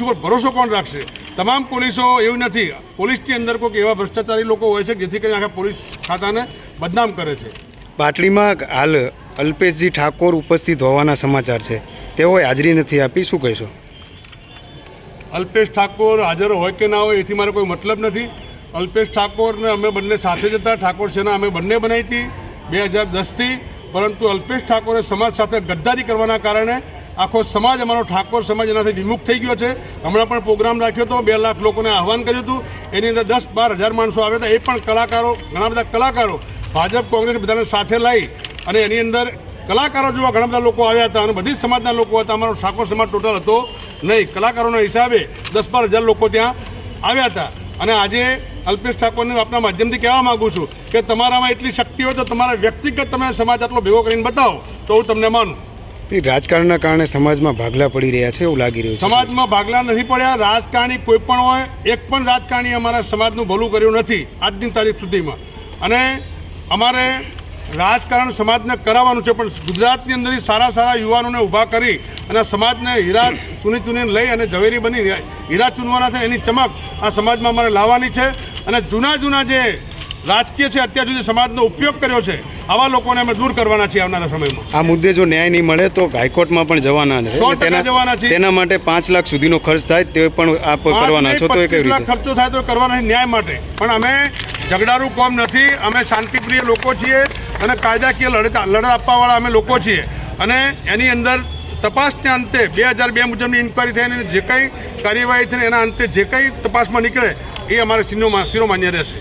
ઉપર ભરોસો કોણ રાખશે? તમામ પોલીસો એવું નથી. પોલીસની અંદર કોઈક એવા ભ્રષ્ટાચારી લોકો હોય છે જેથી કરીને આખા પોલીસ ખાતાને બદનામ કરે છે. પાટડીમાં હાલ અલ્પેશજી ઠાકોર ઉપસ્થિત હોવાના સમાચાર છે, તેઓએ હાજરી નથી આપી, શું કહેશો? અલ્પેશ ઠાકોર હાજર હોય કે ના હોય એથી મારે કોઈ મતલબ નથી. અલ્પેશ ઠાકોરને અમે બંને સાથે જ હતા. ઠાકોર સેના અમે બંને બનાવી હતી 2010થી, પરંતુ અલ્પેશ ઠાકોરે સમાજ સાથે ગદ્દારી કરવાના કારણે આખો સમાજ, અમારો ઠાકોર સમાજ એનાથી વિમુખ થઈ ગયો છે. હમણાં પણ પ્રોગ્રામ રાખ્યો હતો, 2 લાખ લોકોને આહવાન કર્યું હતું. એની અંદર 10-12 હજાર માણસો આવ્યા હતા. એ પણ કલાકારો, ઘણા બધા કલાકારો, ભાજપ કોંગ્રેસ બધાને સાથે લાવી અને એની અંદર કલાકારો જેવા ઘણા બધા લોકો આવ્યા હતા અને બધી સમાજના લોકો હતા. અમારો ઠાકોર સમાજ ટોટલ હતો નહીં. કલાકારોના હિસાબે 10-12 હજાર લોકો ત્યાં આવ્યા હતા. અને આજે અલ્પેશ ઠાકોરને આપના માધ્યમથી કહેવા માગું છું કે તમારામાં એટલી શક્તિ હોય તો તમારા વ્યક્તિગત તમે સમાજ આટલો ભેગો કરીને બતાવો તો હું તમને માનું. રાજકારણના કારણે સમાજમાં ભાગલા પડી રહ્યા છે એવું લાગી રહ્યું છે. સમાજમાં ભાગલા નથી પડ્યા. રાજકારણી કોઈ પણ હોય, એક પણ રાજકારણી અમારા સમાજનું ભલું કર્યું નથી આજની તારીખ સુધીમાં. અને અમારે રાજકારણ સમાજને કરાવવાનું છે, પણ ગુજરાતની અંદર સારા સારા યુવાનોને ઊભા કરી અને સમાજને હીરા ચૂનીને લઈ અને ઝવેરી બની હીરા ચૂનવાના છે. એની ચમક આ સમાજમાં અમારે લાવવાની છે. અને જૂના જે રાજકીય છે, અત્યાર સુધી સમાજનો ઉપયોગ કર્યો છે, આવા લોકોને અમે દૂર કરવાના છીએ આવનારા સમયમાં. આ મુદ્દે જો ન્યાય નહીં મળે તો હાઈકોર્ટમાં પણ જવાના છે. 100% જવાના છે. તેના માટે 5 લાખ સુધીનો ખર્ચ થાય તે પણ આપ કરવાના છો? તો એ કેવી રીતે ખર્ચો થાય તો કરવાના છે ન્યાય માટે. પણ અમે ઝઘડારું કોમ નથી. અમે શાંતિપ્રિય લોકો છીએ અને કાયદાકીય લડત આપવાવાળા અમે લોકો છીએ. અને એની અંદર તપાસના અંતે 2002 મુજબની ઇન્કવાયરી થઈને જે કંઈ કાર્યવાહી થઈને એના અંતે જે કંઈ તપાસમાં નીકળે એ અમારે શિરોમાન્ય રહેશે.